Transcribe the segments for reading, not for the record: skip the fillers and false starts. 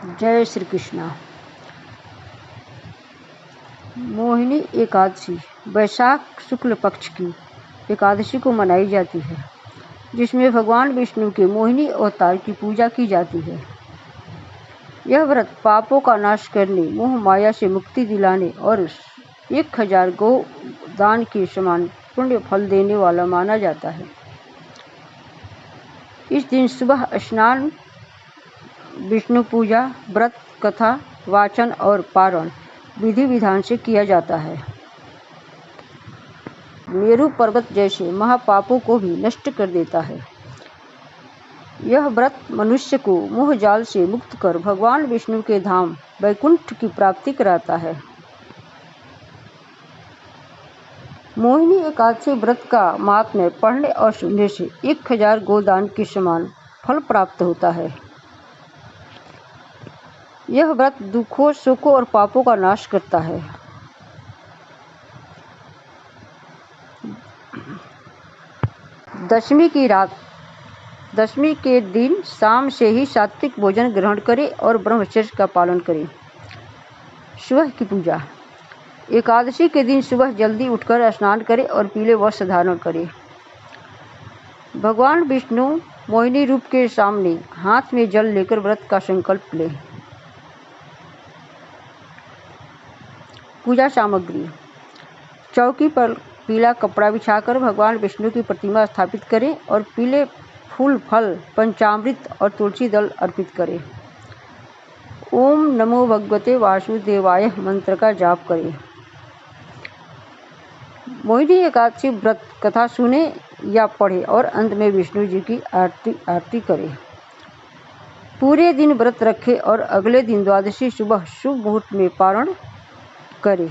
जय श्री कृष्णा। मोहिनी एकादशी वैशाख शुक्ल पक्ष की एकादशी को मनाई जाती है, जिसमें भगवान विष्णु के मोहिनी अवतार की पूजा की जाती है। यह व्रत पापों का नाश करने, मोह माया से मुक्ति दिलाने और 1000 गौ दान के समान पुण्य फल देने वाला माना जाता है। इस दिन सुबह स्नान, विष्णु पूजा, व्रत कथा, वाचन और पारण विधि विधान से किया जाता है। मेरु पर्वत जैसे महापापों को भी नष्ट कर देता है। यह व्रत मनुष्य को मोह जाल से मुक्त कर भगवान विष्णु के धाम वैकुंठ की प्राप्ति कराता है। मोहिनी एकादशी व्रत का महात्म्य पढ़ने और सुनने से 1000 गोदान के समान फल प्राप्त होता है। यह व्रत दुखों, शोकों और पापों का नाश करता है। दशमी के दिन शाम से ही सात्विक भोजन ग्रहण करें और ब्रह्मचर्य का पालन करें। सुबह की पूजा। एकादशी के दिन सुबह जल्दी उठकर स्नान करें और पीले वस्त्र धारण करें। भगवान विष्णु मोहिनी रूप के सामने हाथ में जल लेकर व्रत का संकल्प लें। पूजा सामग्री। चौकी पर पीला कपड़ा बिछाकर भगवान विष्णु की प्रतिमा स्थापित करें और पीले फूल, फल, पंचामृत और तुलसी दल अर्पित करें। ओम नमो भगवते वासुदेवाय मंत्र का जाप करें। मोहिनी एकादशी व्रत कथा सुने या पढ़ें और अंत में विष्णु जी की आरती करें। पूरे दिन व्रत रखें और अगले दिन द्वादशी सुबह शुभ मुहूर्त में पारण करें।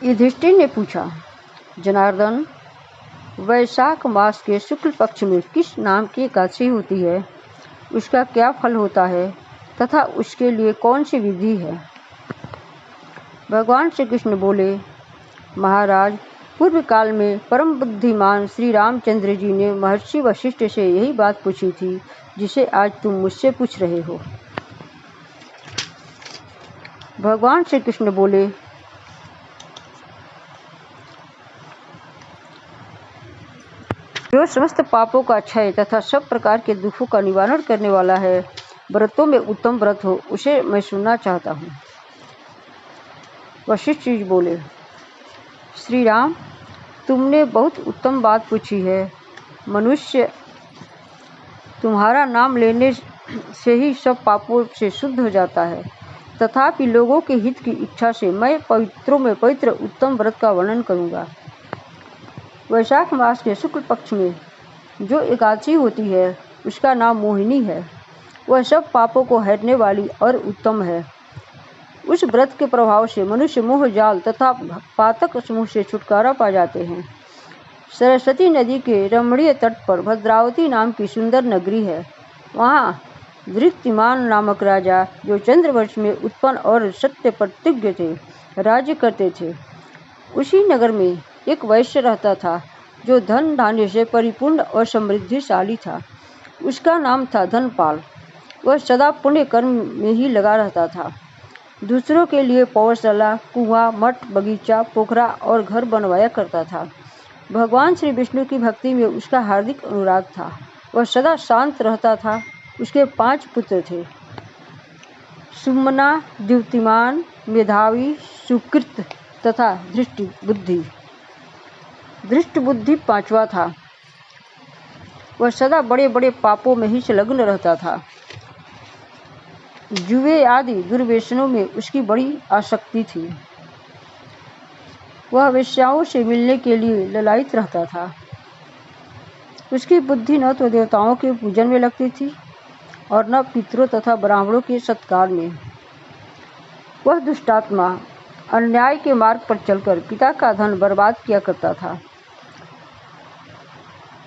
युधिष्ठिर ने पूछा, जनार्दन, वैशाख मास के शुक्ल पक्ष में किस नाम की एकादशी होती है, उसका क्या फल होता है तथा उसके लिए कौन सी विधि है? भगवान श्री कृष्ण बोले, महाराज, पूर्व काल में परम बुद्धिमान श्री रामचंद्र जी ने महर्षि वशिष्ठ से यही बात पूछी थी जिसे आज तुम मुझसे पूछ रहे हो। भगवान श्री कृष्ण बोले, जो समस्त पापों का क्षय तथा सब प्रकार के दुखों का निवारण करने वाला है, व्रतों में उत्तम व्रत हो, उसे मैं सुनना चाहता हूँ। वशिष्ठ जी बोले, श्री राम, तुमने बहुत उत्तम बात पूछी है। मनुष्य तुम्हारा नाम लेने से ही सब पापों से शुद्ध हो जाता है। तथापि लोगों के हित की इच्छा से मैं पवित्रों में पवित्र उत्तम व्रत का वर्णन करूँगा। वैशाख मास के शुक्ल पक्ष में जो एकादशी होती है, उसका नाम मोहिनी है। वह सब पापों को हरने वाली और उत्तम है। उस व्रत के प्रभाव से मनुष्य मोह जाल तथा पातक समूह से छुटकारा पा जाते हैं। सरस्वती नदी के रमणीय तट पर भद्रावती नाम की सुंदर नगरी है। वहाँ धृतिमान नामक राजा, जो चंद्रवंश में उत्पन्न और सत्य प्रतिज्ञ थे, राज्य करते थे। उसी नगर में एक वैश्य रहता था, जो धन धान्य से परिपूर्ण और समृद्धिशाली था। उसका नाम था धनपाल। वह सदा पुण्य कर्म में ही लगा रहता था। दूसरों के लिए पौधशाला, कुआं, मठ, बगीचा, पोखरा और घर बनवाया करता था। भगवान श्री विष्णु की भक्ति में उसका हार्दिक अनुराग था। वह सदा शांत रहता था। उसके 5 पुत्र थे, सुमना, द्युतिमान, मेधावी, सुकृत तथा धृष्ट बुद्धि। धृष्ट बुद्धि 5वां था। वह सदा बड़े बड़े पापों में ही संलग्न रहता था। जुए आदि दुर्व्यसनों में उसकी बड़ी आसक्ति थी। वह वेश्याओं से मिलने के लिए ललायित रहता था। उसकी बुद्धि न तो देवताओं के पूजन में लगती थी और न पितरों तथा ब्राह्मणों के सत्कार में। वह दुष्टात्मा अन्याय के मार्ग पर चलकर पिता का धन बर्बाद किया करता था।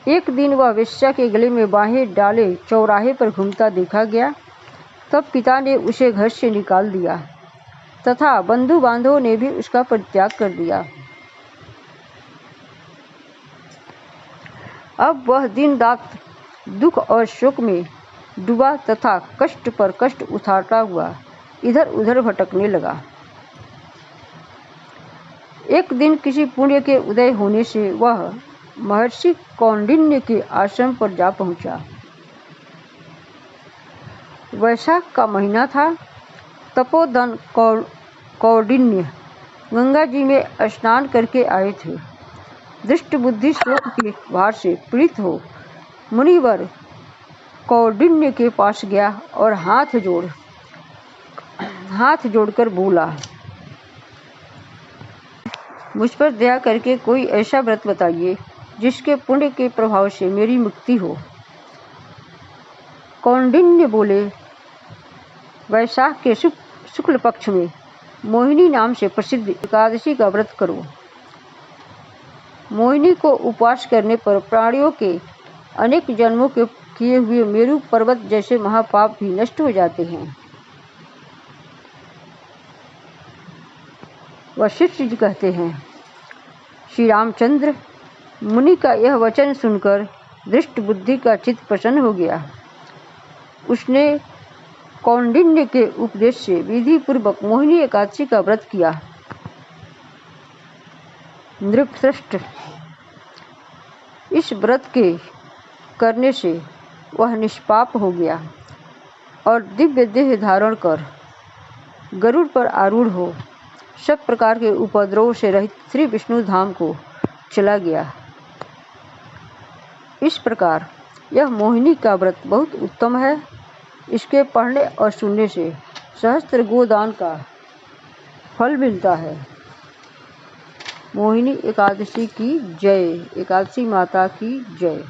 एक दिन वह वेश्या के गले में बाहें डाले चौराहे पर घूमता देखा गया। तब पिता ने उसे घर से निकाल दिया तथा बंधु बांधवों ने भी उसका परित्याग कर दिया। अब वह दिन रात दुख और शोक में डूबा तथा कष्ट पर कष्ट उठाता हुआ इधर उधर भटकने लगा। एक दिन किसी पुण्य के उदय होने से वह महर्षि कौंडिन्य के आश्रम पर जा पहुंचा। वैशाख का महीना था। तपोधन कौंडिन्य गंगा जी में स्नान करके आए थे। दृष्ट बुद्धि शोक के भार से पीड़ित हो मुनिवर कौंडिन्य के पास गया और हाथ जोड़कर बोला, मुझ पर दया करके कोई ऐसा व्रत बताइए जिसके पुण्य के प्रभाव से मेरी मुक्ति हो। कौंडिन्य बोले, वैशाख के शुक्ल पक्ष में मोहिनी नाम से प्रसिद्ध एकादशी का व्रत करो। मोहिनी को उपवास करने पर प्राणियों के अनेक जन्मों के किए हुए मेरु पर्वत जैसे महापाप भी नष्ट हो जाते हैं। वशिष्ठ जी कहते हैं, श्री रामचंद्र मुनि का यह वचन सुनकर दृष्ट बुद्धि का चित्त प्रसन्न हो गया। उसने कौंडिन्य के उपदेश से विधि पूर्वक मोहिनी एकादशी का व्रत किया। नृपश्रेष्ठ, इस व्रत के करने से वह निष्पाप हो गया और दिव्य देह धारण कर गरुड़ पर आरूढ़ हो सब प्रकार के उपद्रव से रहित श्री विष्णु धाम को चला गया। इस प्रकार यह मोहिनी का व्रत बहुत उत्तम है। इसके पढ़ने और सुनने से सहस्त्र गोदान का फल मिलता है। मोहिनी एकादशी की जय। एकादशी माता की जय।